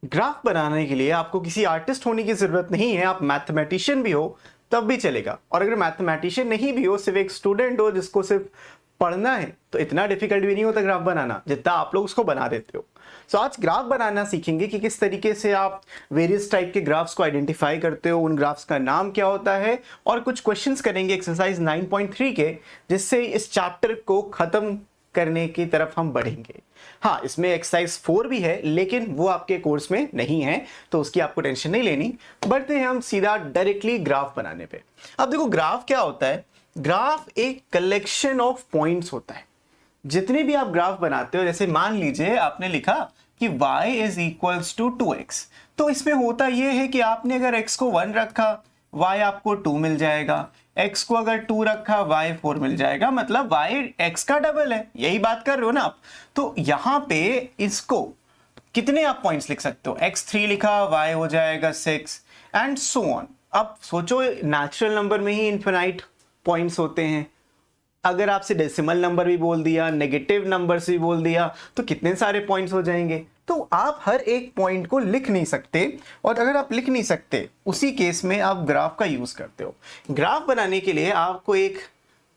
Graph बनाने के लिए आपको किसी आर्टिस्ट होने की जरूरत नहीं है, आप मैथमेटिशियन भी हो तब भी चलेगा। और अगर मैथमेटिशियन नहीं भी हो, सिर्फ एक स्टूडेंट हो जिसको सिर्फ पढ़ना है, तो इतना डिफिकल्ट भी नहीं होता ग्राफ बनाना जितना आप लोग उसको बना देते हो। सो आज ग्राफ बनाना सीखेंगे कि किस तरीके से आप वेरियस टाइप के ग्राफ्स को आइडेंटिफाई करते हो, उन ग्राफ्स का नाम क्या होता है, और कुछ क्वेश्चंस करेंगे एक्सरसाइज 9.3 के, जिससे इस चैप्टर को खत्म करने की तरफ हम बढ़ेंगे। हाँ, इसमें एक्सरसाइज 4 भी है, लेकिन वो आपके कोर्स में नहीं है, तो उसकी आपको टेंशन नहीं लेनी। बढ़ते हैं हम सीधा डायरेक्टली ग्राफ बनाने पे। अब देखो ग्राफ क्या होता है। ग्राफ एक कलेक्शन ऑफ पॉइंट्स होता है। जितने भी आप ग्राफ बनाते हो, जैसे मान लीजिए आपने लिखा कि y is equals to 2x, तो इसमें होता यह है कि आपने अगर x को 1 रखा, y आपको 2 मिल जाएगा, x को अगर 2 रखा, y 4 मिल जाएगा, मतलब y x का डबल है। यही बात कर रहे हो ना आप। तो यहां पे इसको कितने आप पॉइंट्स लिख सकते हो, x3 लिखा, y हो जाएगा 6 एंड सो ऑन। अब सोचो नेचुरल नंबर में ही इनफिनाइट पॉइंट्स होते हैं। अगर आपसे डेसिमल नंबर भी बोल दिया, नेगेटिव नंबर से भी बोल दिया, तो कितने सारे पॉइंट्स हो जाएंगे। तो आप हर एक पॉइंट को लिख नहीं सकते, और अगर आप लिख नहीं सकते उसी केस में आप ग्राफ का यूज करते हो। ग्राफ बनाने के लिए आपको एक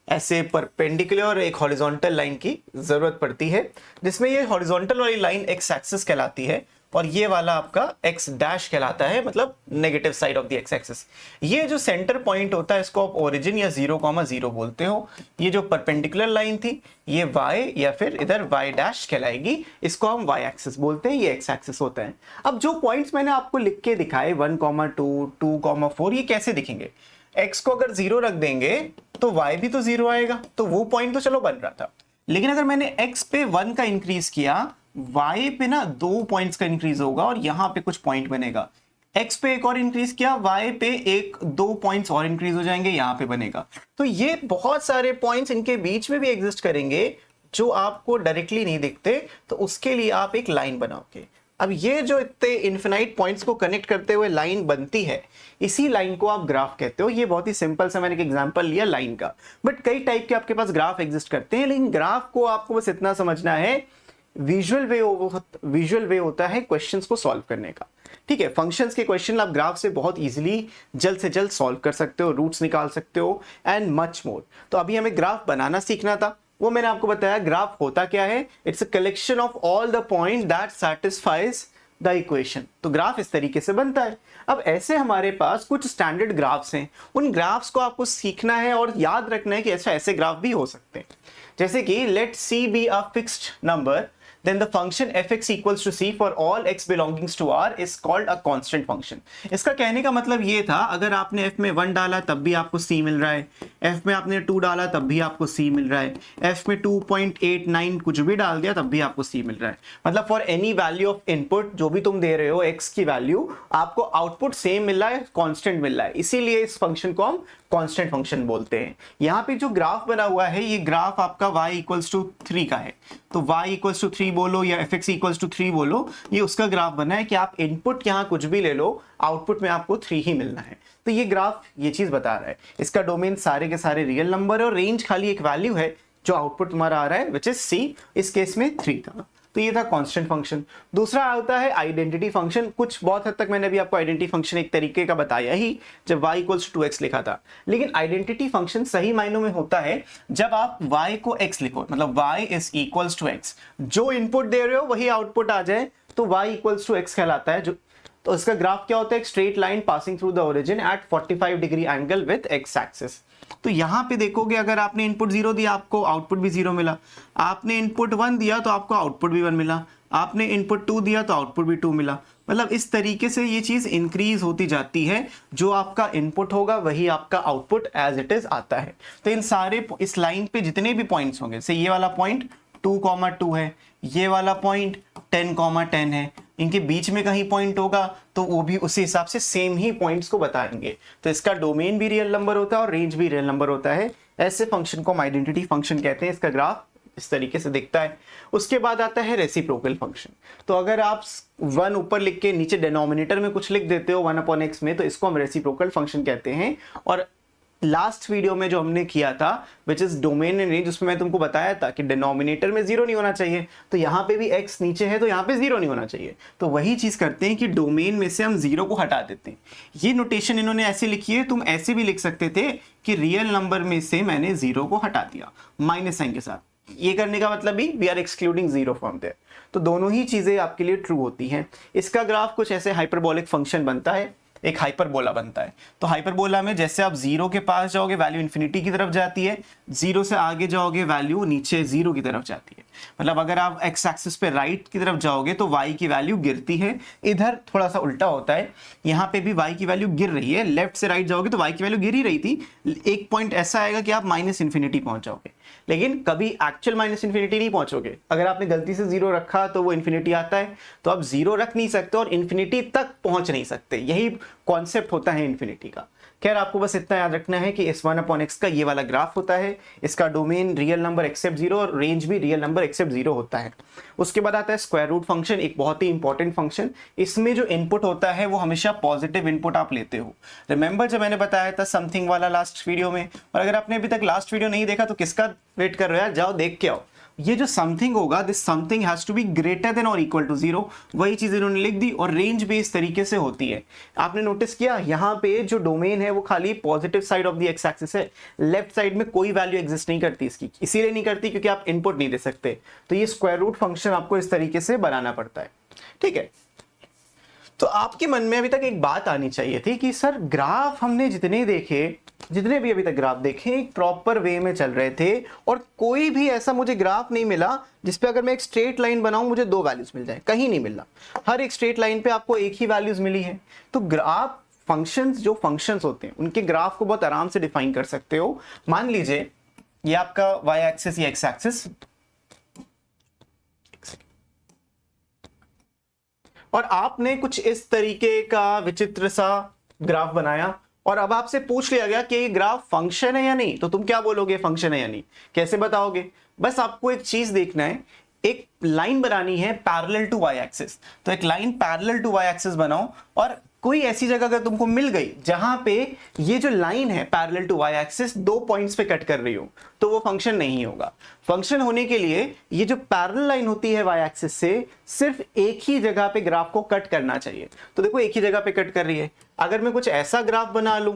ऐसे परपेंडिकुलर और एक हॉरिजॉन्टल लाइन की जरूरत पड़ती है, जिसमें ये हॉरिजॉन्टल वाली लाइन एक्स एक्सिस कहलाती है और ये वाला आपका एक्स डैश कहलाता है, मतलब negative side of the x axis. ये जो सेंटर पॉइंट होता है इसको आप ओरिजिन या 0,0 बोलते हो। ये जो परपेंडिकुलर लाइन थी ये y या फिर इधर y डैश कहलाएगी, इसको हम y एक्सिस बोलते हैं, ये x एक्सिस होता है। अब जो पॉइंट्स मैंने आपको लिख के दिखाए 1,2, 2,4, ये कैसे दिखेंगे। x को अगर 0 रख देंगे तो y भी तो 0 आएगा, तो वो पॉइंट तो चलो बन रहा था। लेकिन अगर मैंने x पे 1 का इंक्रीज किया, y पे ना 2 पॉइंट्स का इंक्रीज होगा और यहां पे कुछ पॉइंट बनेगा। x पे एक और इंक्रीज किया, y पे 1-2 पॉइंट्स और इंक्रीज हो जाएंगे, यहां पे बनेगा। तो ये बहुत सारे पॉइंट्स इनके बीच में भी एग्जिस्ट करेंगे जो आपको डायरेक्टली नहीं दिखते, तो उसके लिए आप एक लाइन बनाओगे। अब ये जो इतने इन्फिनाइट पॉइंट्स को कनेक्ट करते हुए लाइन बनती है, इसी लाइन को आप ग्राफ कहते हो। ये बहुत ही सिंपल सा मैंने एक एग्जांपल लिया लाइन का, बट कई टाइप के आपके पास ग्राफ एग्जिस्ट करते हैं। लेकिन ग्राफ को आपको बस इतना समझना है, विजुअल वे होता है क्वेश्चंस को सॉल्व करने का। ठीक है, फंक्शंस के क्वेश्चन आप ग्राफ से बहुत इजीली जल्द से जल्द सॉल्व कर सकते हो, रूट्स निकाल सकते हो एंड मच मोर। तो अभी हमें ग्राफ बनाना सीखना था, वो मैंने आपको बताया। ग्राफ होता क्या है, it's a collection of all the point that satisfies the equation. तो ग्राफ इस तरीके से बनता है। अब ऐसे हमारे पास कुछ स्टैंडर्ड ग्राफ्स हैं, उन ग्राफ्स को आपको सीखना है और याद रखना है कि अच्छा ऐसे ग्राफ भी हो सकते हैं। जैसे कि let c be a fixed number, then the function fx equals to c for all x belongings to r is called a constant function। इसका कहने का मतलब ये था, अगर आपने f में 1 डाला तब भी आपको c मिल रहा है, f में आपने 2 डाला तब भी आपको c मिल रहा है, f में 2.89 कुछ भी डाल दिया तब भी आपको c मिल रहा है। मतलब for any value of input, जो भी तुम दे रहे हो x की वैल्यू, आपको आउटपुट सेम मिल रहा है, कांस्टेंट मिल रहा है, इसीलिए इस फंक्शन को हम कांस्टेंट फंक्शन बोलते हैं। यहाँ पे जो ग्राफ बना हुआ है, ये ग्राफ आपका y इक्वल्स टू 3 का है, तो y इक्वल्स टू 3 बोलो या fx इक्वल्स टू 3 बोलो, ये उसका ग्राफ बना है कि आप इनपुट यहाँ कुछ भी ले लो, आउटपुट में आपको 3 ही मिलना है। तो ये ग्राफ ये चीज बता रहा है। इसका डोमेन सारे के सारे रियल नंबर है और रेंज खाली एक वैल्यू है जो आउटपुट तुम्हारा आ रहा है, विच इज c। इस केस में 3 था। तो ये था कांस्टेंट फंक्शन। दूसरा आता है आइडेंटिटी फंक्शन। कुछ बहुत हद तक मैंने अभी आपको आइडेंटिटी फंक्शन एक तरीके का बताया ही जब y इक्वल्स टू 2x लिखा था। लेकिन आइडेंटिटी फंक्शन सही मायनों में होता है जब आप y को x लिखो, मतलब y is equals to x, जो इनपुट दे रहे हो वही आउटपुट आ जाए तो y इक्वल्स टू x कहलाता है। जो तो इसका ग्राफ क्या होता है, एक straight line passing through the origin at 45 degree angle with x axis. तो यहां पे देखोगे, अगर आपने इनपुट 0 दिया आपको आउटपुट भी 0 मिला, आपने इनपुट 1 दिया तो आपको आउटपुट भी 1 मिला, आपने इनपुट 2 दिया तो आउटपुट भी 2 मिला। मतलब इस तरीके से ये चीज इंक्रीज होती जाती है, जो आपका इनपुट होगा वही आपका आउटपुट एज इट इज आता है। तो इन सारे इस लाइन पे जितने भी पॉइंट्स होंगे, से ये वाला पॉइंट 2,2 है, ये वाला पॉइंट 10,10 है, इनके बीच में कहीं पॉइंट होगा तो वो भी उसी हिसाब से सेम ही पॉइंट्स को बताएंगे। तो इसका डोमेन भी रियल नंबर होता है और रेंज भी रियल नंबर होता है। ऐसे फंक्शन को हम आइडेंटिटी फंक्शन कहते हैं। इसका ग्राफ इस तरीके से दिखता है। उसके बाद आता है रेसिप्रोकल फंक्शन। तो अगर आप 1 ऊपर लिख के नीचे डिनोमिनेटर में कुछ लिख देते हो 1/x में, तो इसको हम रेसिप्रोकल फंक्शन कहते हैं। और लास्ट वीडियो में जो हमने किया था which is domain and range, उसमें मैं तुमको बताया था कि डिनोमिनेटर में 0 नहीं होना चाहिए, तो यहाँ पे भी x नीचे है तो यहाँ पे 0 नहीं होना चाहिए। तो वही चीज करते हैं कि डोमेन में से हम 0 को हटा देते हैं। ये नोटेशन इन्होंने ऐसे लिखी है, तुम ऐसे भी लिख सकते थे कि रियल नंबर में से मैंने 0 को हटा दिया माइनस साइन के साथ। ये करने का मतलब भी we are excluding 0 from there. तो दोनों ही चीजें आपके लिए ट्रू होती हैं। इसका ग्राफ कुछ ऐसे हाइपरबोलिक फंक्शन बनता है, एक हाइपरबोला बनता है। तो हाइपरबोला में जैसे आप 0 के पास जाओगे वैल्यू इन्फिनिटी की तरफ जाती है, 0 से आगे जाओगे वैल्यू नीचे 0 की तरफ जाती है। मतलब अगर आप एक्स एक्सिस पे राइट की तरफ जाओगे तो y की वैल्यू गिरती है, इधर थोड़ा सा उल्टा होता है। यहाँ पे भी y की वैल्यू गिर रही है, लेफ्ट से राइट जाओगे तो y की वैल्यू गिर ही रही थी। एक पॉइंट ऐसा आएगा कि आप माइनस इन्फिनिटी पहुंच जाओगे, लेकिन कभी एक्चुअल माइनस इन्फिनिटी नहीं पहुंचोगे। अगर आपने गलती से 0 रखा तो वो इन्फिनिटी आता है, तो आप 0 रख नहीं सकते और इन्फिनिटी तक पहुंच नहीं सकते। यही कॉन्सेप्ट होता है इन्फिनिटी का। खैर आपको बस इतना याद रखना है कि S1/x का ये वाला ग्राफ होता है, इसका डोमेन रियल नंबर एक्सेप्ट 0 और रेंज भी रियल नंबर एक्सेप्ट 0 होता है। उसके बाद आता है स्क्वायर रूट फंक्शन, एक बहुत ही इंपॉर्टेंट फंक्शन। इसमें जो इनपुट होता है वो हमेशा पॉजिटिव इनपुट आप लेते हो। रिमेंबर जब मैंने बताया था समथिंग वाला लास्ट वीडियो में, और अगर आपने अभी तक लास्ट वीडियो नहीं देखा तो किसका वेट कर रहे हो यार, जाओ देख के आओ। ये जो समथिंग होगा, this something has to be greater than और इक्वल टू 0, वही चीज इन्होंने लिख दी। और रेंज भी इस तरीके से होती है। आपने नोटिस किया यहाँ पे जो डोमेन है वो खाली positive side of the x axis है, लेफ्ट साइड में कोई वैल्यू एग्जिस्ट नहीं करती इसकी। इसीलिए नहीं करती क्योंकि आप इनपुट नहीं दे सकते। तो ये स्क्वायर रूट फंक्शन आपको इस तरीके से बनाना पड़ता है, ठीक है। तो आपके मन में अभी तक एक बात आनी चाहिए थी कि सर ग्राफ हमने जितने भी अभी तक ग्राफ देखे एक प्रॉपर वे में चल रहे थे, और कोई भी ऐसा मुझे ग्राफ नहीं मिला जिसपे अगर मैं एक स्ट्रेट लाइन बनाऊं मुझे 2 वैल्यूज मिल जाए, कहीं नहीं मिला। हर एक स्ट्रेट लाइन पे आपको एक ही वैल्यूज मिली है। तो ग्राफ फंक्शंस, जो फंक्शंस होते हैं उनके ग्राफ को बहुत आराम से डिफाइन कर सकते हो। मान लीजिए ये आपका वाई एक्सिस, ये एक्स एक्सिस, और आपने कुछ इस तरीके का विचित्र सा ग्राफ बनाया, और अब आपसे पूछ लिया गया कि ये ग्राफ फंक्शन है या नहीं, तो तुम क्या बोलोगे, फंक्शन है या नहीं? कैसे बताओगे? बस आपको एक चीज देखना है, एक लाइन बनानी है पैरेलल टू वाई एक्सिस। तो एक line parallel to Y axis बनाओ, और कोई ऐसी जगह अगर तुमको मिल गई जहां पे ये जो लाइन है parallel to Y axis 2 points पे कट कर रही हो, तो वो फंक्शन नहीं होगा। फंक्शन होने के लिए ये जो पैरेलल लाइन होती है वाई एक्सिस से, सिर्फ एक ही जगह पे ग्राफ को कट करना चाहिए। तो देखो एक ही जगह पे कट कर रही है। अगर मैं कुछ ऐसा ग्राफ बना लूं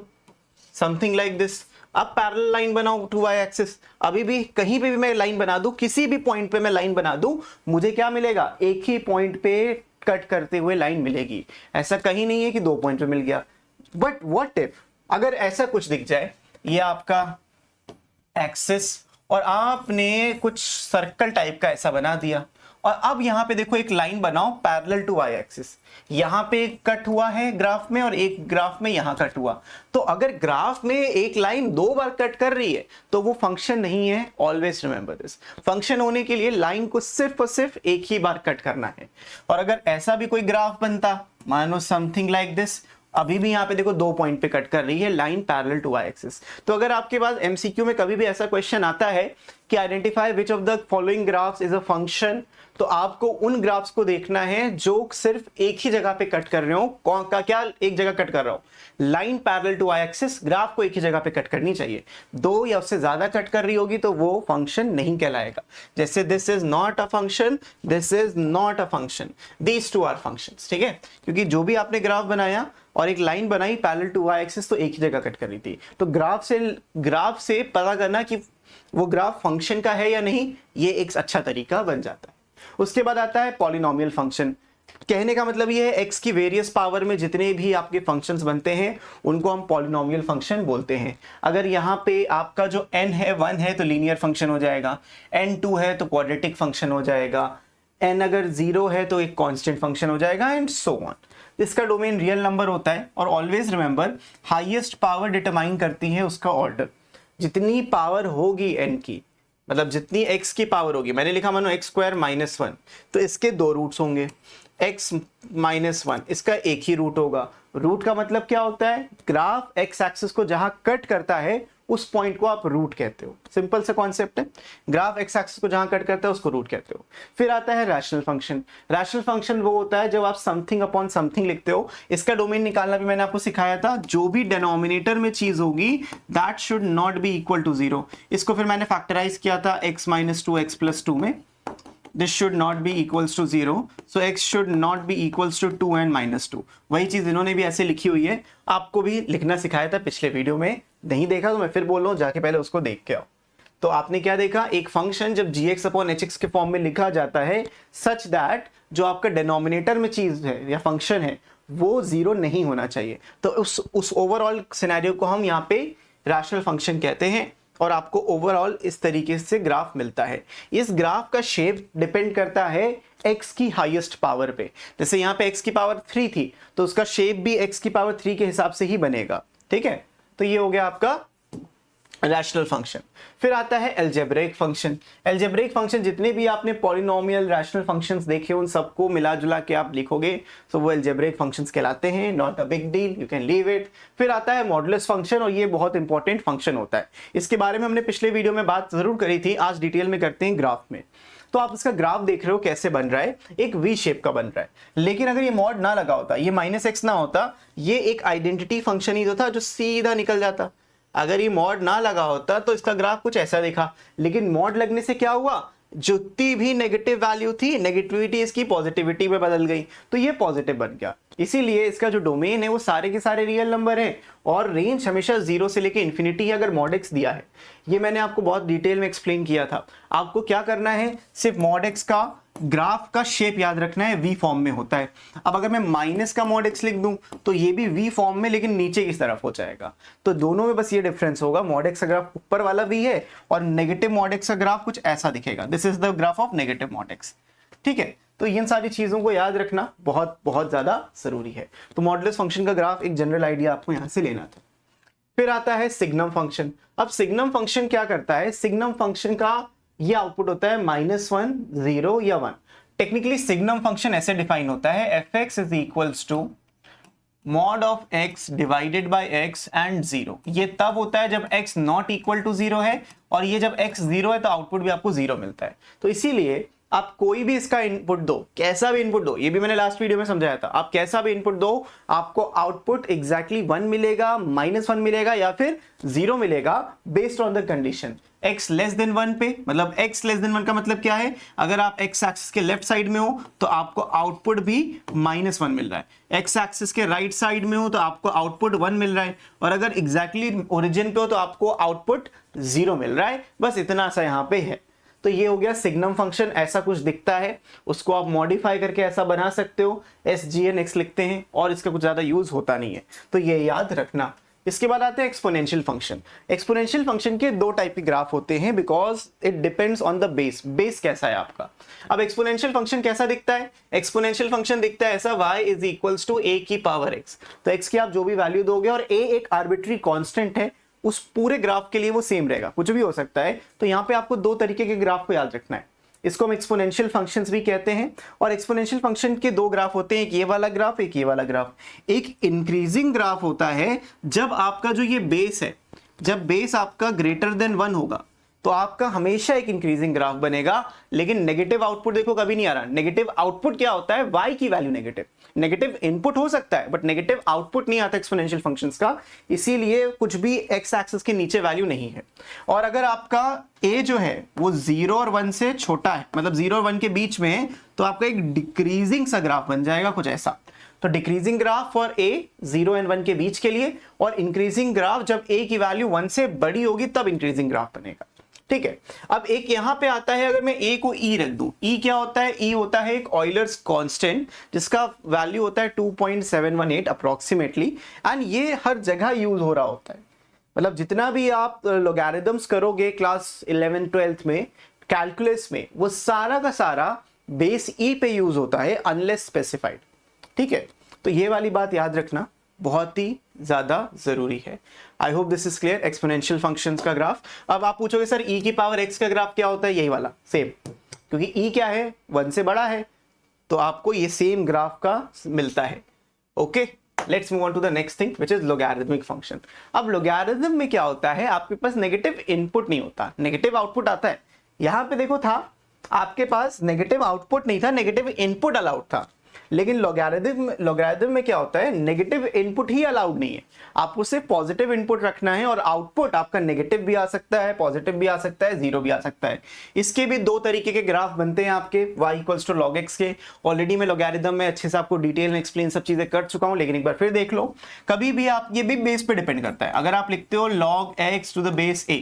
समथिंग लाइक दिस, अब पैरेलल लाइन बनाओ टू वाई एक्सिस, अभी भी कहीं पे भी मैं लाइन बना दूं, किसी भी पॉइंट पे मैं लाइन बना दूं, मुझे क्या मिलेगा, एक ही पॉइंट पे कट करते हुए लाइन मिलेगी। ऐसा कहीं नहीं है कि 2 पॉइंट पे मिल गया। बट व्हाट इफ अगर ऐसा कुछ दिख जाए, ये आपका एक्सिस और आपने कुछ सर्कल टाइप का ऐसा बना दिया, और अब यहां पे देखो एक लाइन बनाओ पैरेलल टू वाई एक्सिस, यहां पे एक कट हुआ है ग्राफ में और एक ग्राफ में यहां कट हुआ। तो अगर ग्राफ में एक लाइन 2 बार कट कर रही है तो वो फंक्शन नहीं है। ऑलवेज रिमेंबर दिस, फंक्शन होने के लिए लाइन को सिर्फ और सिर्फ एक ही बार कट करना है। और अगर ऐसा भी कोई ग्राफ बनता, मानो समथिंग लाइक दिस, अभी भी यहाँ पे देखो 2 पॉइंट पे कट कर रही है line parallel to Y axis. तो अगर आपके पास एमसीक्यू में कभी भी ऐसा क्वेश्चन आता है कि identify which of the following graphs is a function, तो आपको उन ग्राफ्स को देखना है जो सिर्फ एक ही जगह पे कट कर रहे हो। कौन का क्या एक जगह कट कर रहा हो, line parallel to Y axis, graph को एक ही जगह पे कट करनी चाहिए। 2 या उससे ज्यादा कट कर रही होगी तो वो फंक्शन नहीं कहलाएगा। जैसे this is not a function, this is not a function, these 2 are functions, ठीक है। क्योंकि जो भी आपने ग्राफ बनाया और एक लाइन बनाई पैरेलल टू वाई एक्सिस, तो एक ही जगह कट कर रही थी। तो ग्राफ से पता करना कि वो ग्राफ फंक्शन का है या नहीं, ये एक अच्छा तरीका बन जाता है। उसके बाद आता है पॉलिनोमियल फंक्शन। कहने का मतलब ये है x की वेरियस पावर में जितने भी आपके फंक्शंस बनते हैं उनको हम पॉलिनोमियल फंक्शन बोलते हैं। अगर यहाँ पे आपका जो n है 1 है तो लीनियर फंक्शन हो जाएगा, n 2 है तो क्वाड्रेटिक फंक्शन हो जाएगा, n अगर 0 है तो एक कांस्टेंट फंक्शन हो जाएगा, एंड सो ऑन। इसका डोमेन रियल नंबर होता है। और always remember, highest power determine करती है उसका ऑर्डर। जितनी पावर होगी n की, मतलब जितनी x की पावर होगी, मैंने लिखा मानो x स्क्वायर माइनस 1, तो इसके 2 रूट्स होंगे। x माइनस 1 इसका एक ही रूट होगा। रूट का मतलब क्या होता है, ग्राफ x एक्सिस को जहां कट करता है उस पॉइंट को आप रूट कहते हो। सिंपल सा कॉन्सेप्ट है, ग्राफ एक्स एक्सिस को जहां कट करता है उसको रूट कहते हो। फिर आता है रैशनल फंक्शन। रैशनल फंक्शन वो होता है जब आप समथिंग अपॉन समथिंग लिखते हो। इसका डोमेन निकालना भी मैंने आपको सिखाया था, जो भी डिनोमिनेटर में चीज होगी that should not be equal to 0। इसको फिर मैंने फैक्टराइज किया था x - 2x + 2 में। This should not be equals to 0, so x should not be equals to 2 and -2। वही चीज इन्होंने भी ऐसे लिखी हुई है, आपको भी लिखना सिखाया था पिछले वीडियो में, नहीं देखा तो मैं फिर बोल रहा हूँ, जाके पहले उसको देख के आओ। तो आपने क्या देखा, एक फंक्शन जब gx/hx के फॉर्म में लिखा जाता है सच दैट जो आपका डिनोमिनेटर में चीज है या फंक्शन है वो 0 नहीं होना चाहिए, तो उस ओवरऑल सिनेरियो को हम यहाँ पे रैशनल फंक्शन कहते हैं। और आपको ओवरऑल इस तरीके से ग्राफ मिलता है। इस ग्राफ का शेप डिपेंड करता है x की हाईएस्ट पावर पे। जैसे यहाँ पे x की पावर 3 थी तो उसका शेप भी x की पावर 3 के हिसाब से ही बनेगा, ठीक है। तो ये हो गया आपका रैशनल फंक्शन। फिर आता है अलजेब्रिक फंक्शन। अलजेब्रिक फंक्शन जितने भी आपने पॉलिनोमियल रैशनल फंक्शंस देखे उन सबको मिला जुला के आप लिखोगे तो वो अलजेब्रिक फंक्शंस कहलाते हैं, not a big deal, you can leave it. फिर आता है मॉडुलस फंक्शन और ये बहुत इंपॉर्टेंट फंक्शन होता है। इसके बारे में हमने पिछले वीडियो में बात जरूर करी थी, आज डिटेल में करते हैं ग्राफ में। तो आप इसका ग्राफ देख रहे हो कैसे बन रहा है, एक वी शेप का बन रहा है। लेकिन अगर ये मॉड ना लगा होता, ये -x ना होता, ये एक आइडेंटिटी फंक्शन ही तो था जो सीधा निकल जाता। अगर ये मॉड ना लगा होता तो इसका ग्राफ कुछ ऐसा दिखा, लेकिन मॉड लगने से क्या हुआ, जितनी भी नेगेटिव वैल्यू थी नेगेटिविटी इसकी पॉजिटिविटी में बदल गई, तो ये पॉजिटिव बन गया। इसीलिए इसका जो डोमेन है वो सारे के सारे रियल नंबर है और रेंज हमेशा 0 से लेके इन्फिनिटी है अगर मॉड x दिया है। ये मैंने आपको बहुत डिटेल में एक्सप्लेन किया था। आपको क्या करना है, सिर्फ मॉड x का ग्राफ का शेप याद रखना है, वी फॉर्म में होता है। अब अगर मैं माइनस का मॉड x लिख दूं तो ये भी वी फॉर्म में लेकिन नीचे की तरफ हो जाएगा। तो दोनों में बस ये डिफरेंस होगा, मॉड x का ग्राफ ऊपर वाला वी है और नेगेटिव मॉड x का ग्राफ कुछ ऐसा दिखेगा। This is the graph of negative mod x, ठीक है। तो इन सारी चीजों को याद रखना बहुत बहुत ज्यादा जरूरी है। तो मॉडुलस फंक्शन का ग्राफ एक जनरल आइडिया आपको यहां से लेना था। फिर आता है सिग्नम फंक्शन। अब सिग्नम फंक्शन क्या करता है, सिग्नम फंक्शन का ये आउटपुट होता है -1, 0 या 1। टेक्निकली सिग्नम फंक्शन ऐसे डिफाइन होता है, fx is equals to mod of x divided by x and 0। ये तब होता है जब x नॉट इक्वल टू 0 है, और ये जब x 0 है तो आउटपुट भी आपको 0 मिलता है। तो इसीलिए आप कोई भी इसका इनपुट दो, कैसा भी इनपुट दो, ये भी मैंने लास्ट वीडियो में समझाया था, आप कैसा भी इनपुट दो आपको आउटपुट एग्जैक्टली 1 मिलेगा, -1 मिलेगा या फिर 0 मिलेगा based on the condition. x less than 1 पे, मतलब x लेस देन 1 का मतलब क्या है, अगर आप x एक्सिस के लेफ्ट साइड में हो तो आपको आउटपुट भी -1 मिल रहा है, x एक्सिस के राइट साइड में हो तो आपको आउटपुट 1 मिल रहा है, और अगर एग्जैक्टली ओरिजिन पे हो तो आपको आउटपुट 0 मिल रहा है। बस इतना सा यहाँ पे है। तो ये हो गया सिग्नम फंक्शन, ऐसा कुछ दिखता है, उसको आप मॉडिफाई करके ऐसा बना सकते हो, SGN x लिखते हैं और इसका कुछ ज्यादा यूज होता नहीं है, तो ये याद रखना। इसके बाद आते हैं एक्सपोनेंशियल फंक्शन। एक्सपोनेंशियल फंक्शन के दो टाइप के ग्राफ होते हैं because it depends on the base, base कैसा है आपका। अब एक्सपोनेंशियल फंक्शन कैसा दिखता है, एक्सपोनेंशियल फंक्शन दिखता है ऐसा, y is equals to a की पावर x। तो x की आप जो भी वैल्यू दोगे और a एक आर्बिट्री कांस्टेंट है, उस पूरे ग्राफ के लिए वो सेम रहेगा, कुछ भी हो सकता है। तो यहाँ पे आपको दो तरीके के ग्राफ को याद रखना है, इसको हम एक्सपोनेंशियल फंक्शंस भी कहते हैं। और एक्सपोनेंशियल फंक्शन के दो ग्राफ होते हैं, एक ये वाला ग्राफ, एक ये वाला ग्राफ। एक इंक्रीजिंग ग्राफ होता है जब आपका जो ये बेस है, जब बेस आपका ग्रेटर देन 1 होगा तो आपका हमेशा एक इंक्रीजिंग ग्राफ बनेगा, लेकिन नेगेटिव आउटपुट देखो कभी नहीं आ रहा। नेगेटिव आउटपुट क्या होता है, y की वैल्यू नेगेटिव, नेगेटिव इनपुट हो सकता है बट नेगेटिव आउटपुट नहीं आता एक्सपोनेंशियल फंक्शंस का, इसीलिए कुछ भी x एक्सिस के नीचे वैल्यू नहीं है। और अगर आपका a जो है वो 0 और 1 से छोटा है, मतलब 0 और 1 के बीच में है, तो आपका एक डिक्रीजिंग सा ग्राफ बन जाएगा कुछ ऐसा। तो decreasing graph for a 0 and 1 के बीच के लिए, और इंक्रीजिंग ग्राफ जब a की वैल्यू 1 से बड़ी होगी तब इंक्रीजिंग ग्राफ बनेगा, ठीक है। अब एक यहां पे आता है, अगर मैं a को e रख दूं, e क्या होता है, e होता है एक ऑयलर्स कांस्टेंट जिसका वैल्यू होता है 2.718 अप्रोक्सीमेटली, एंड ये हर जगह यूज हो रहा होता है। मतलब जितना भी आप लॉगरिथम्स करोगे क्लास 11 12th में कैलकुलस में, वो सारा का सारा बेस e पे यूज होता है अनलेस स्पेसिफाइड, ठीक है। तो ये वाली बात याद रखना बहुत ही ज्यादा जरूरी है। I hope this is clear. Exponential functions का ग्राफ। अब आप पूछोगे सर e की पावर x का ग्राफ क्या होता है, यही वाला सेम, क्योंकि e क्या है 1 से बड़ा है, तो आपको ये सेम ग्राफ का मिलता है। Okay, let's move on to the next thing which is logarithmic function. अब लॉगरिथम में क्या होता है, आपके पास नेगेटिव इनपुट नहीं होता, नेगेटिव आउटपुट आता है। यहां पे देखो था आपके पास नेगेटिव आउटपुट नहीं था, नेगेटिव इनपुट अलाउड था। लेकिन लॉगरिथम में क्या होता है, नेगेटिव इनपुट ही अलाउड नहीं है, आपको सिर्फ पॉजिटिव इनपुट रखना है और आउटपुट आपका नेगेटिव भी आ सकता है, पॉजिटिव भी आ सकता है, जीरो भी आ सकता है। इसके भी दो तरीके के ग्राफ बनते हैं आपके y equals to log x के। ऑलरेडी मैं लॉगरिथम में अच्छे से आपको डिटेल में एक्सप्लेन सब चीजें कर चुका हूं, लेकिन एक बार फिर देख लो। कभी भी आप, ये भी बेस पे डिपेंड करता है, अगर आप लिखते हो log x to the base a,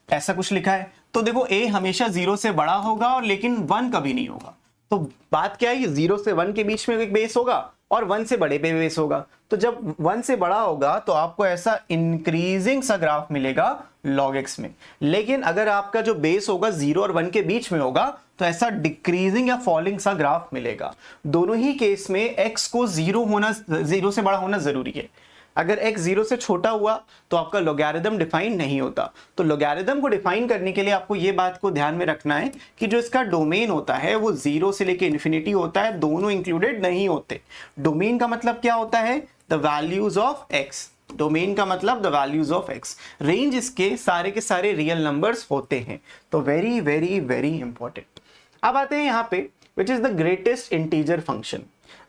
ऐसा कुछ लिखा है तो देखो a हमेशा 0 से बड़ा होगा और लेकिन 1 कभी नहीं होगा। तो बात क्या है, 0 से 1 के बीच में एक बेस होगा और 1 से बड़े पे बेस होगा। तो जब 1 से बड़ा होगा तो आपको ऐसा इंक्रीजिंग सा ग्राफ मिलेगा log x में। लेकिन अगर आपका जो बेस होगा 0 और 1 के बीच में होगा तो ऐसा डिक्रीजिंग या फॉलिंग सा ग्राफ मिलेगा। दोनों ही केस में x को 0 से बड़ा होना जरूरी है। अगर x 0 से छोटा हुआ तो आपका लॉगरिथम डिफाइन नहीं होता। तो लॉगरिथम को डिफाइन करने के लिए आपको ये बात को ध्यान में रखना है कि जो इसका डोमेन होता है वो 0 से लेके इन्फिनिटी होता है, दोनों इंक्लूडेड नहीं होते। डोमेन का मतलब क्या होता है, the values of x। Domain का मतलब the values of x। Range इसके सारे के सारे रियल नंबर्स होते हैं। तो वेरी वेरी वेरी इंपॉर्टेंट। अब आते हैं यहाँ पे which is the greatest integer function.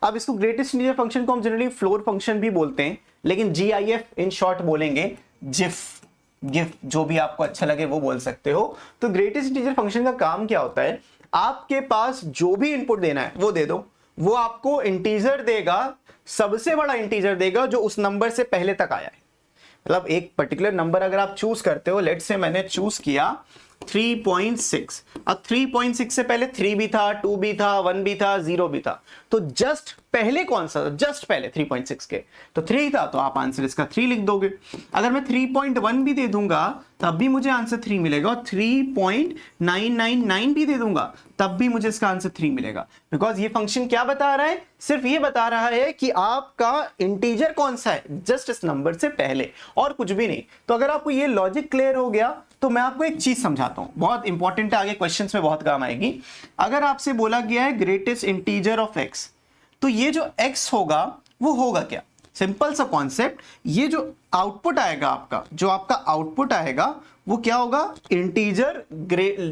अब इसको ग्रेटेस्ट इंटीजर फंक्शन को हम जनरली फ्लोर फंक्शन भी बोलते हैं, लेकिन GIF इन शॉर्ट बोलेंगे, गिफ जो भी आपको अच्छा लगे वो बोल सकते हो। तो ग्रेटेस्ट इंटीजर फंक्शन का काम क्या होता है, आपके पास जो भी इनपुट देना है वो दे दो, वो आपको इंटीजर देगा, सबसे बड़ा इंटीजर देगा जो उस नंबर से पहले तक आया है। मतलब एक पर्टिकुलर नंबर अगर आप चूज करते हो, लेट्स से मैंने चूज किया 3.6, अब 3.6 से पहले 3 भी था, 2 भी था, 1 भी था, 0 भी था, तो जस्ट पहले कौन सा, जस्ट पहले 3.6 के तो 3 था, तो आप आंसर इसका 3 लिख दोगे। अगर मैं 3.1 भी दे दूंगा तब भी मुझे आंसर 3 मिलेगा, और 3.999 भी दे दूंगा तब भी मुझे इसका आंसर 3 मिलेगा। बिकॉज ये फंक्शन क्या बता रहा है, सिर्फ ये बता रहा है कि आपका इंटीजर कौन सा है, जस्ट इस नंबर से पहले, और कुछ भी नहीं। तो अगर आपको ये लॉजिक क्लियर हो गया तो मैं आपको एक चीज समझाता हूं, बहुत इंपॉर्टेंट है, आगे क्वेश्चंस में बहुत काम आएगी। अगर आपसे बोला गया है ग्रेटेस्ट इंटीजर ऑफ x, तो ये जो x होगा वो होगा क्या, सिंपल सा कॉन्सेप्ट, ये जो आउटपुट आएगा आपका, जो आपका आउटपुट आएगा वो क्या होगा, integer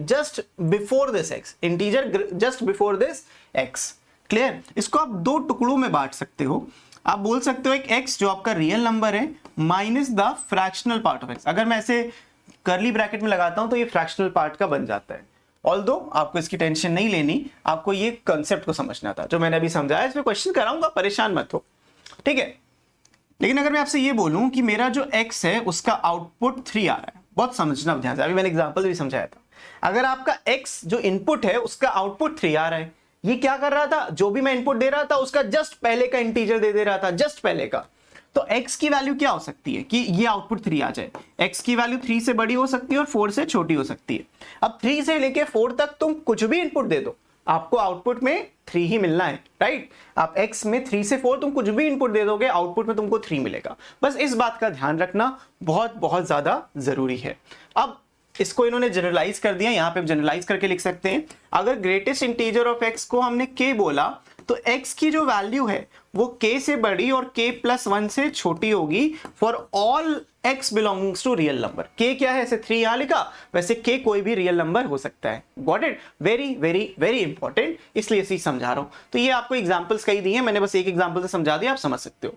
just before this x, integer just before this x। Clear? इसको आप दो टुकड़ों में बांट सकते हो। आप बोल सकते हो एक x जो आपका रियल नंबर है minus the fractional part of x। अगर मैं ऐसे करली ब्रैकेट में लगाता हूं तो ये फ्रैक्शनल पार्ट का बन जाता है। ऑल्दो आपको इसकी टेंशन नहीं लेनी, आपको ये कंसेप्ट को समझना था जो मैंने अभी समझाया। इसमें क्वेश्चन कराऊंगा, परेशान मत हो, ठीक है। लेकिन अगर मैं आपसे ये बोलूं कि मेरा जो x है उसका आउटपुट 3 आ रहा है, बहुत समझना ध्यान से, अभी मैंने एग्जांपल भी समझाया था। अगर आपका x जो इनपुट है उसका आउटपुट 3 आ रहा है, ये क्या कर रहा था, जो भी मैं इनपुट दे रहा था उसका जस्ट पहले का इंटीजर दे रहा था, जस्ट पहले का। तो x की वैल्यू क्या हो सकती है कि ये आउटपुट 3 आ जाए। x की वैल्यू 3 से बड़ी हो सकती है और 4 से छोटी हो सकती है। अब 3 से लेके 4 तक तुम कुछ भी इनपुट दे दो, आपको आउटपुट में 3 ही मिलना है, राइट। आप x में 3 से 4 तुम कुछ भी इनपुट दे दोगे, आउटपुट में तुमको 3 मिलेगा। बस इस बात का ध्यान रखना बहुत बहुत ज्यादा जरूरी है। अब इसको इन्होंने जनरलाइज कर दिया, यहां पे जनरलाइज करके लिख सकते हैं, अगर ग्रेटेस्ट इंटीजर ऑफ x को हमने k बोला तो x की जो वैल्यू है वो k से बड़ी और k+1 से छोटी होगी for all x belongings to real number. k क्या है, ऐसे 3 यहां लिखा, वैसे k कोई भी रियल नंबर हो सकता है। Got it? Very very very important, इसलिए इसी समझा रहा हूं। तो ये आपको एग्जांपल्स कई दिए हैं, मैंने बस एक एग्जांपल से समझा दिया, आप समझ सकते हो।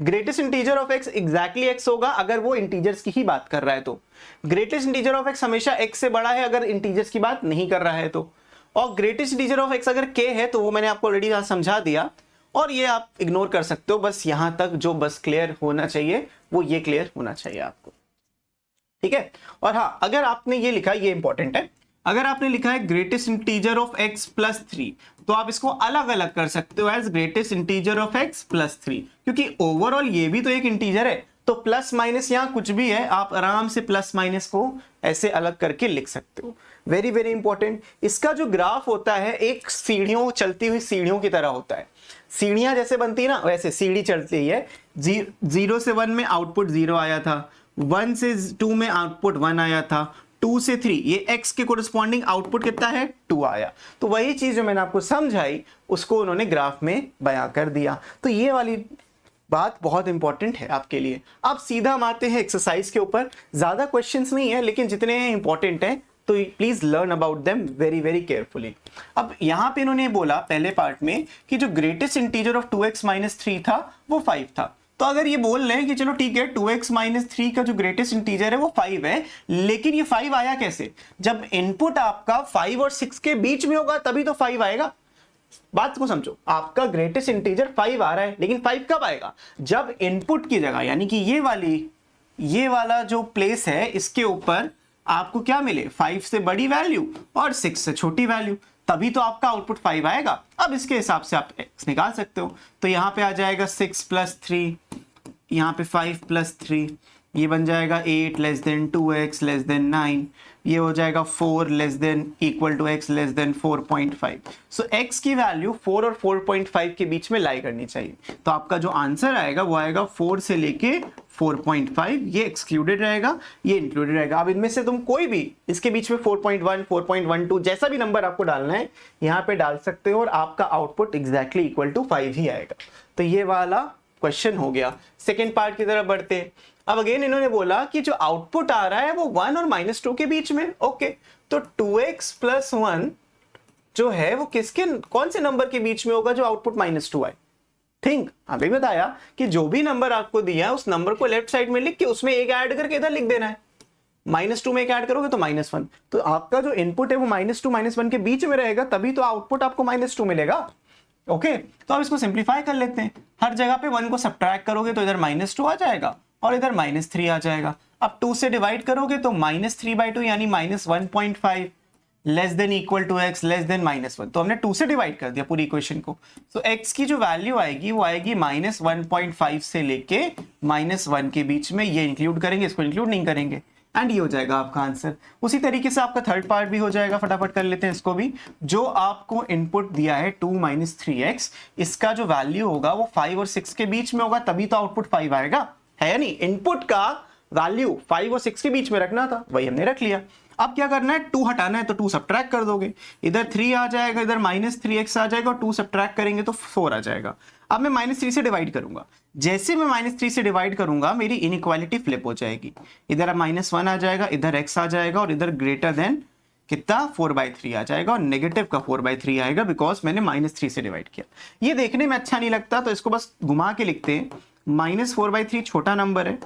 Greatest integer of x exactly x होगा अगर वो इंटीजर्स की ही बात कर रहा है तो। ग्रेटेस्ट इंटीजर ऑफ x हमेशा x से बड़ा है अगर इंटीजर्स की बात नहीं कर रहा है तो। और ग्रेटेस्ट इंटीजर ऑफ x अगर k है तो वो मैंने आपको ऑलरेडी समझा दिया, और ये आप इग्नोर कर सकते हो। बस यहां तक जो बस क्लियर होना चाहिए वो ये क्लियर होना चाहिए आपको, ठीक है। और हाँ, अगर आपने ये लिखा, ये इंपॉर्टेंट है, अगर आपने लिखा है ग्रेटेस्ट इंटीजर ऑफ x+3 तो आप इसको अलग अलग कर सकते हो as greatest integer of x+3, क्योंकि ओवरऑल ये भी तो एक इंटीजर है। तो प्लस माइनस यहां कुछ भी है, आप आराम से प्लस माइनस को ऐसे अलग करके लिख सकते हो। Very very important. इसका जो ग्राफ होता है एक सीढ़ियों, चलती हुई सीढ़ियों की तरह होता है। सीढ़ियां जैसे बनती है ना, वैसे सीढ़ी चलती है। 0 से 1 में आउटपुट 0 आया था, 1 से 2 में आउटपुट 1 आया था, 2 से 3 ये x के कोरिस्पॉन्डिंग आउटपुट कितना है, 2 आया। तो वही चीज जो मैंने आपको समझाई उसको उन्होंने ग्राफ में बयां कर दिया। तो ये वाली बात बहुत इंपॉर्टेंट है आपके लिए। अब सीधा हम आते हैं एक्सरसाइज के ऊपर। ज्यादा क्वेश्चंस नहीं है लेकिन जितने हैं इंपॉर्टेंट हैं, तो please learn about them very very carefully. अब यहां पे इन्होंने बोला पहले पार्ट में कि जो greatest integer of 2x minus 3 था वो 5 था। तो अगर ये बोल रहे हैं कि चलो ठीक है 2x माइनस 3 का जो ग्रेटेस्ट इंटीजर है वो 5 है, लेकिन ये 5 आया कैसे? जब इनपुट आपका 5 और 6 के बीच में होगा तभी तो 5 आएगा। बात को समझो, आपका ग्रेटेस्ट इंटीजर 5 आ रहा है, लेकिन 5 कब आएगा? जब इनपुट की जगह यानी कि ये वाला जो प्लेस है इसके ऊपर आपको क्या मिले? 5 से बड़ी वैल्यू और 6 से छोटी वैल्यू, तभी तो आपका आउटपुट 5 आएगा। अब इसके हिसाब से आप x निकाल सकते हो। तो यहां पे आ जाएगा 6 प्लस 3, यहां पे 5 प्लस 3, ये बन जाएगा 8 less than 2x less than 9, ये हो जाएगा 4 less than equal to x less than 4.5। So x की वैल्यू 4 और 4.5 के बीच में लाई करनी चाहिए। तो आपका जो आंसर आएगा वो आएगा 4 से लेके 4.5, ये एक्सक्लूडेड रहेगा, ये इंक्लूडेड रहेगा। अब इनमें से तुम कोई भी इसके बीच में 4.1, 4.12 जैसा भी नंबर आपको डालना है यहाँ पे डाल सकते हो और आपका आउटपुट एग्जैक्टली इक्वल टू 5 ही आएगा। तो ये वाला क्वेश्चन हो गया। सेकेंड पार्ट की तरफ बढ़ते हैं। अब अगेन इन्होंने बोला कि जो आउटपुट आ रहा है वो 1 और -2 के बीच में। ओके, तो 2x प्लस 1 जो है वो किसके कौन से नंबर के बीच में होगा जो आउटपुट -2 आए? थिंक, अभी बताया कि जो भी नंबर आपको दिया है उस नंबर को लेफ्ट साइड में लिख के उसमें एक ऐड करके इधर लिख देना है। -2 में एक ऐड करोगे तो -1, तो आपका जो इनपुट है वो -2 -1 के बीच में रहेगा, तभी तो आउटपुट आपको -2 मिलेगा। ओके, तो अब इसको सिंप्लीफाई कर लेते हैं। हर जगह पे 1 को सब्ट्रैक्ट करोगे तो इधर -2 आ जाएगा और इधर -3 आ जाएगा। अब 2 से डिवाइड करोगे तो -3/2 यानी -1.5 less than equal to x less than -1। तो हमने 2 से डिवाइड कर दिया पूरी इक्वेशन को। तो x की जो वैल्यू आएगी वो आएगी -1.5 से लेके -1 के बीच में। ये इंक्लूड करेंगे, इसको इंक्लूड नहीं करेंगे, एंड ये हो जाएगा आपका आंसर। उसी तरीके से आपका थर्ड पार्ट भी हो जाएगा। फटाफट कर लेते हैं इसको भी। जो आपको इनपुट दिया है 2 - 3x, इसका जो वैल्यू होगा वो 5 और 6 के बीच में होगा, तभी तो आउटपुट 5 आएगा, है या नहीं? इनपुट का वैल्यू 5 और 6 के बीच में रखना था, वही हमने रख लिया। अब क्या करना है? 2 हटाना है तो 2 सब्ट्रैक्ट कर दोगे, इधर 3 आ जाएगा, इधर -3x आ जाएगा और 2 सब्ट्रैक्ट करेंगे तो 4 आ जाएगा। अब मैं -3 से डिवाइड करूंगा। जैसे मैं -3 से डिवाइड करूंगा मेरी इनइक्वालिटी फ्लिप हो जाएगी। इधर -1 आ जाएगा, इधर x आ जाएगा और इधर ग्रेटर देन कितना 4/3 आ जाएगा और नेगेटिव का 4/3 आएगा, बिकॉज मैंने -3 से डिवाइड किया। ये देखने में अच्छा नहीं लगता तो इसको बस घुमा के लिखते हैं। -4/3 छोटा नंबर है,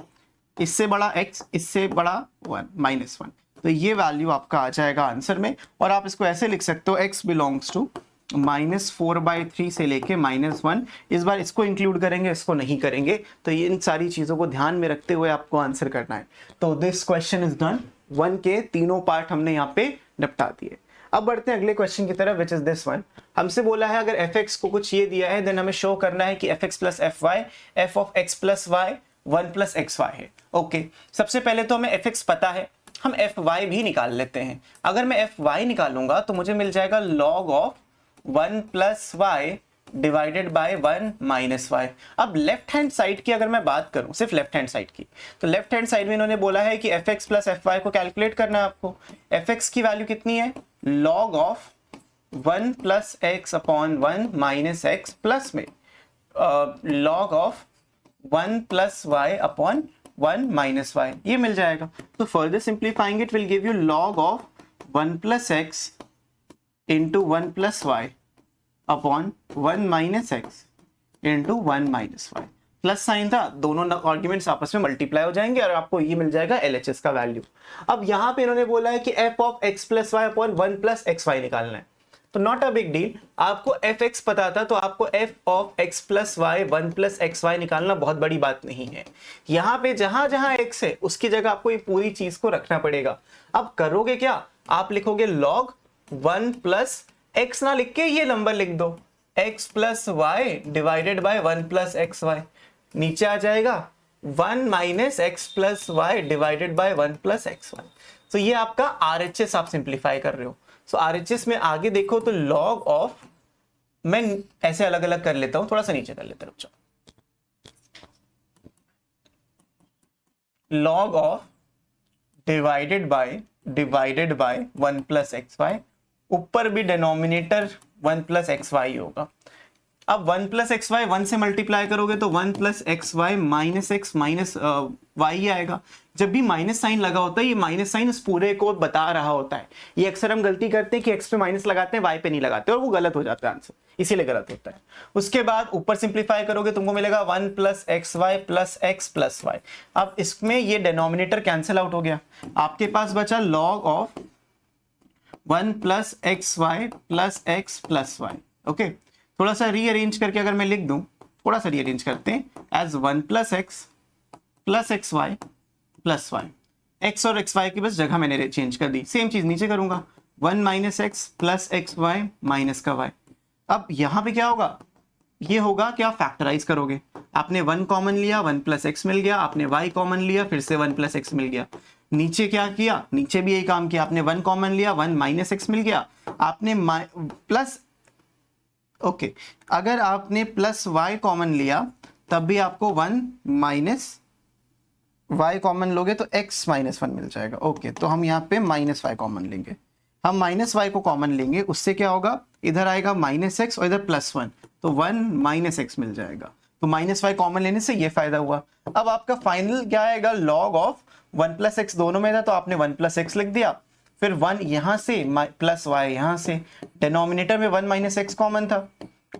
इससे बड़ा x, इससे बड़ा 1 -1, तो ये वैल्यू आपका आ जाएगा आंसर में। और आप इसको ऐसे लिख सकते हो x बिलोंग्स टू -4/3 से लेके -1। इस बार इसको इंक्लूड करेंगे, इसको नहीं करेंगे, तो ये इन सारी चीजों को ध्यान में रखते हुए आपको आंसर करना है। तो दिस क्वेश्चन इज डन। 1 के तीनों पार्ट हमने यहाँ पे निपटा दिए। अब बढ़ते हैं अगले क्वेश्चन की तरफ, विच इज दिस वन। हमसे बोला है अगर fx को कुछ ये दिया है देन हमें शो करना है कि fx plus fy f of x plus y 1 plus xy है। ओके, सबसे पहले तो हमें fx पता है, हम fy भी निकाल लेते हैं। अगर मैं fy निकालूंगा तो मुझे मिल जाएगा log of 1 plus y divided by 1 minus y। अब लेफ्ट हैंड साइड की अगर मैं बात करूं, सिर्फ लेफ्ट हैंड साइड की, तो लेफ्ट हैंड साइड में इन्होंने बोला है कि fx प्लस fy को कैलकुलेट करना है आपको। fx की वैल्यू कितनी है? log of 1 plus x upon 1 minus x plus में log of 1 plus y upon 1 minus y, ये मिल जाएगा। तो further simplifying it will give you log of 1 plus x into 1 plus y upon 1 minus X into 1 minus Y. Plus sign था, दोनों arguments आपस में multiply हो जाएंगे और आपको ये मिल जाएगा LHS का वैल्यू। अब यहाँ पे इन्होंने बोला है कि f of x plus Y upon 1 plus x Y निकालना है। तो नॉट अ बिग डील, आपको fx पता था तो आपको f of x plus Y 1 plus x Y निकालना बहुत बड़ी बात नहीं है। यहाँ पे जहां जहां x है उसकी जगह आपको ये पूरी चीज को रखना पड़ेगा। अब करोगे क्या? आप लिखोगे log 1 प्लस x ना लिख के ये नंबर लिख दो, x plus Y divided by 1 plus x Y. नीचे आ जाएगा 1 minus x plus Y divided by 1 plus x Y. तो ये आपका RHS आप सिंप्लीफाई कर रहे हो। सो RHS में आगे देखो तो log ऑफ, मैं ऐसे अलग अलग कर लेता हूं, थोड़ा सा नीचे कर लेता हूं, log of divided by 1 plus x Y, ऊपर भी डिनोमिनेटर 1 प्लस एक्स वाई होगा। अब 1 प्लस एक्स वाई 1 से मल्टीप्लाई करोगे तो 1 plus x y minus x minus y आएगा। जब भी माइनस साइन लगा होता है, ये माइनस साइन इस पूरे को बता रहा होता है। ये अक्सर हम गलती करते हैं कि एक्स पे माइनस लगाते हैं, वाई पे नहीं लगाते, और वो गलत हो जाता है आंसर, इसीलिए गलत होता है। उसके बाद ऊपर सिंप्लीफाई करोगे तुमको मिलेगा 1 plus x y plus x plus y. अब इसमें ये डिनोमिनेटर कैंसिल आउट हो गया, आपके पास बचा log of 1 plus x y plus x plus y. Okay, थोड़ा सा रीअरेंज करके अगर मैं लिख दूं, थोड़ा सा रीअरेंज करते हैं, as 1 plus x y plus y. X और एक्स वाई की बस जगह मैंने चेंज कर दी, सेम चीज नीचे करूंगा, 1 minus x plus x y minus का वाई। अब यहां पे क्या होगा, ये होगा कि आप फैक्टराइज करोगे, आपने 1 कॉमन लिया, 1 प्लस एक्स मिल गया, आपने y कॉमन लिया, फिर से 1 प्लस एक्स मिल गया। नीचे क्या किया, नीचे भी यही काम किया, आपने 1 कॉमन लिया, 1 माइनस एक्स मिल गया, आपने प्लस ओके अगर आपने प्लस y कॉमन लिया तब भी आपको 1 माइनस y कॉमन लोगे तो x माइनस 1 मिल जाएगा। ओके, तो हम यहाँ पे माइनस y कॉमन लेंगे, हम माइनस y को कॉमन लेंगे, उससे क्या होगा, इधर आएगा माइनस एक्स और इधर प्लस 1, तो 1 माइनस एक्स मिल जाएगा। तो माइनस वाई कॉमन लेने से ये फायदा हुआ। अब आपका फाइनल क्या आएगा, लॉग ऑफ 1 प्लस एक्स दोनों में था तो आपने 1 प्लस एक्स लिख दिया, फिर 1 यहां से प्लस वाई यहां से, डिनोमिनेटर में 1 माइनस एक्स कॉमन था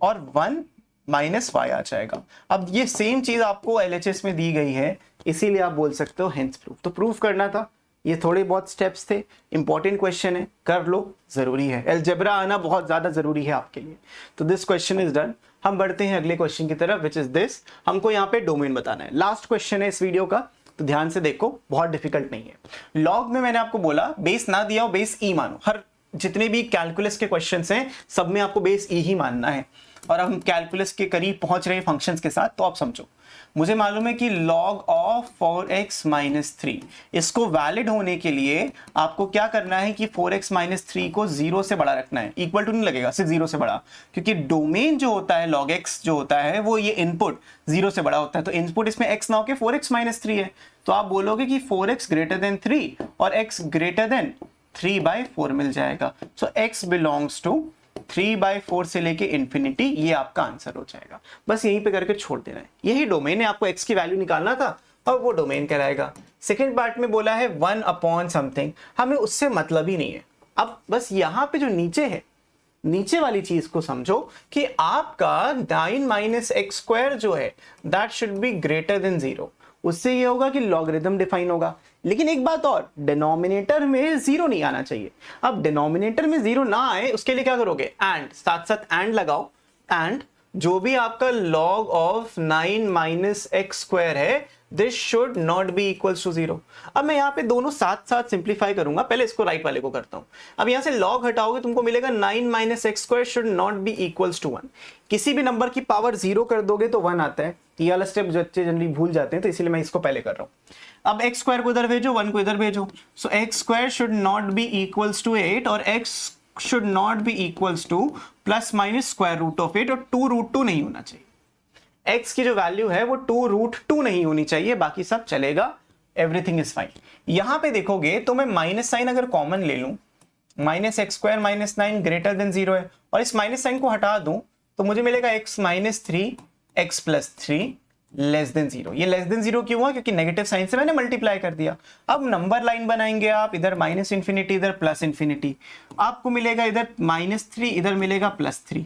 और 1 माइनस वाई आ जाएगा। अब ये सेम चीज आपको एलएचएस में दी गई है, इसीलिए आप बोल सकते हो हेंस प्रूफ। तो प्रूफ करना था, ये थोड़े बहुत स्टेप्स थे, इंपॉर्टेंट क्वेश्चन है, कर लो, जरूरी है, अलजेब्रा आना बहुत ज्यादा जरूरी है आपके लिए। तो दिस क्वेश्चन इज डन। हम बढ़ते हैं अगले क्वेश्चन की तरफ, विच इज दिस। हमको यहाँ पे डोमेन बताना है, लास्ट क्वेश्चन है इस वीडियो का, तो ध्यान से देखो, बहुत डिफिकल्ट नहीं है। लॉग में मैंने आपको बोला बेस ना दिया हो, बेस ई मानो। हर जितने भी कैलकुलस के क्वेश्चंस हैं सब में आपको बेस ई ही मानना है, और अब हम कैलकुलस के करीब पहुंच रहे हैं फंक्शंस के साथ। तो आप समझो, मुझे मालूम है कि log ऑफ 4x माइनस 3, इसको वैलिड होने के लिए आपको क्या करना है कि 4x माइनस 3 को 0 से बड़ा रखना है, इक्वल टू नहीं लगेगा, सिर्फ 0 से बड़ा, क्योंकि डोमेन जो होता है log x जो होता है वो ये इनपुट 0 से बड़ा होता है। तो इनपुट इसमें x ना होके 4x माइनस 3 है, तो आप बोलोगे कि 4x ग्रेटर देन 3 और x ग्रेटर देन 3/4 मिल जाएगा। सो x बिलोंग्स टू 3/4 से लेके इंफिनिटी, ये आपका आंसर हो जाएगा। बस यहीं पे करके छोड़ देना है, यही डोमेन है, आपको x की वैल्यू निकालना था और वो डोमेन कहलाएगा। सेकेंड पार्ट में बोला है 1 अपॉन समथिंग, हमें उससे मतलब ही नहीं है। अब बस यहाँ पे जो नीचे है, नीचे वाली चीज को समझो कि आपका 9 माइनस एक्स स्क्वायर जो है that should be greater then 0। उससे ये होगा कि लॉगरिथम डिफाइन होगा। लेकिन एक बात और, डिनोमिनेटर में 0 नहीं आना चाहिए। अब डिनोमिनेटर में 0 ना आए उसके लिए क्या करोगे, एंड, साथ साथ एंड लगाओ, एंड जो भी आपका log of 9 minus x square है this should not be equals to 0। अब मैं यहाँ पे दोनों साथ साथ सिंप्लीफाई करूंगा, पहले इसको राइट वाले को करता हूं। अब यहाँ से log हटाओगे तुमको मिलेगा 9 minus x square should not be equals to 1। किसी भी नंबर की पावर 0 कर दोगे तो 1 आता है, ये वाला स्टेप बच्चे जनरली भूल जाते हैं, तो इसीलिए मैं इसको पहले कर रहा हूं। अब एक्स स्क्वायर को इधर भेजो, 1 को इधर भेजो, so x square should not be equals to 8 और x should not be equals to plus minus square root of 8 और 2 रूट 2 नहीं होना चाहिए। x की जो वैल्यू है वो 2 रूट 2 नहीं होनी चाहिए, बाकी सब चलेगा, एवरीथिंग इज फाइन। यहां पे देखोगे तो मैं माइनस साइन अगर कॉमन ले लूं, minus x square minus 9 greater than 0 है, और इस माइनस साइन को हटा दूं तो मुझे मिलेगा x minus 3 x plus 3 less than 0। ये लेस देन 0 क्यों हुआ, क्योंकि नेगेटिव साइन से मैंने मल्टीप्लाई कर दिया। अब नंबर लाइन बनाएंगे आप, इधर माइनस इंफिनिटी इधर प्लस इंफिनिटी, आपको मिलेगा इधर माइनस 3 इधर मिलेगा प्लस 3,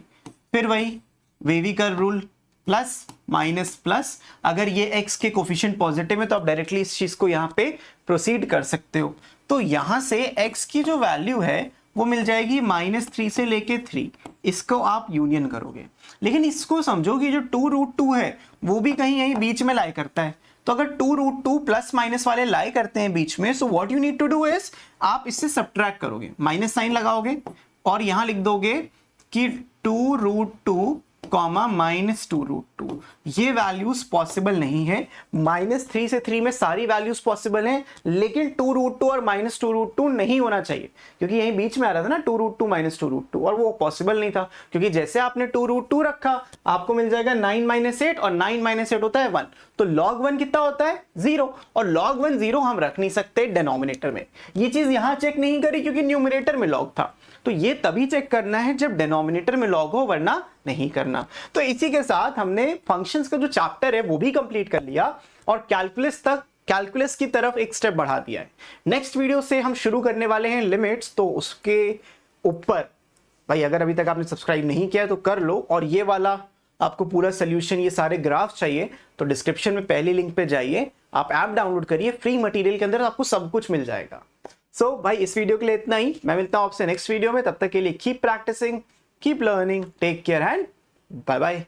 फिर वही वेवी का रूल, प्लस माइनस प्लस। अगर ये x के कोफिशिएंट पॉजिटिव है तो आप डायरेक्टली इस चीज को यहाँ पे प्रोसीड कर सकते हो। तो यहां से x की जो वैल्यू है वो मिल जाएगी -3 से लेके 3, इसको आप यूनियन करोगे। लेकिन इसको समझो कि जो 2 रूट 2 है वो भी कहीं यहीं बीच में लाई करता है, तो अगर 2 रूट 2 प्लस माइनस वाले लाई करते हैं बीच में, so what you need to do is आप इससे सब्ट्रैक्ट करोगे, माइनस साइन लगाओगे और यहां लिख दोगे कि 2 रूट 2 कॉमा -2 रूट 2। ये वैल्यूज पॉसिबल नहीं है। -3 से 3 में सारी वैल्यूज पॉसिबल हैं, लेकिन 2 रूट 2 और -2 रूट 2 नहीं होना चाहिए, क्योंकि यही बीच में आ रहा था ना 2 रूट 2 -2 रूट 2, और वो पॉसिबल नहीं था, क्योंकि जैसे आपने 2 रूट 2 रखा आपको मिल जाएगा 9 माइनस 8, और 9 माइनस 8 होता है 1, तो log 1 कितना होता है 0, और log 1 0 हम रख नहीं सकते डिनोमिनेटर में। ये चीज यहां चेक नहीं करी क्योंकि न्यूमरेटर में log था, तो ये तभी चेक करना है जब डिनोमिनेटर में लॉग हो, वरना नहीं करना। तो इसी के साथ हमने फंक्शंस का जो चैप्टर है वो भी कंप्लीट कर लिया और कैलकुलस की तरफ एक स्टेप बढ़ा दिया है। नेक्स्ट वीडियो से हम शुरू करने वाले हैं लिमिट्स, तो उसके ऊपर भाई अगर अभी तक आपने सब्सक्राइब नहीं किया है तो कर लो, और ये वाला आपको पूरा सोल्यूशन, ये सारे ग्राफ चाहिए तो डिस्क्रिप्शन में पहली लिंक पे जाइए, आप ऐप डाउनलोड करिए, फ्री मटेरियल के अंदर आपको सब कुछ मिल जाएगा। सो भाई इस वीडियो के लिए इतना ही, मैं मिलता हूं आपसे नेक्स्ट वीडियो में, तब तक के लिए keep practising, keep learning, take care and bye bye.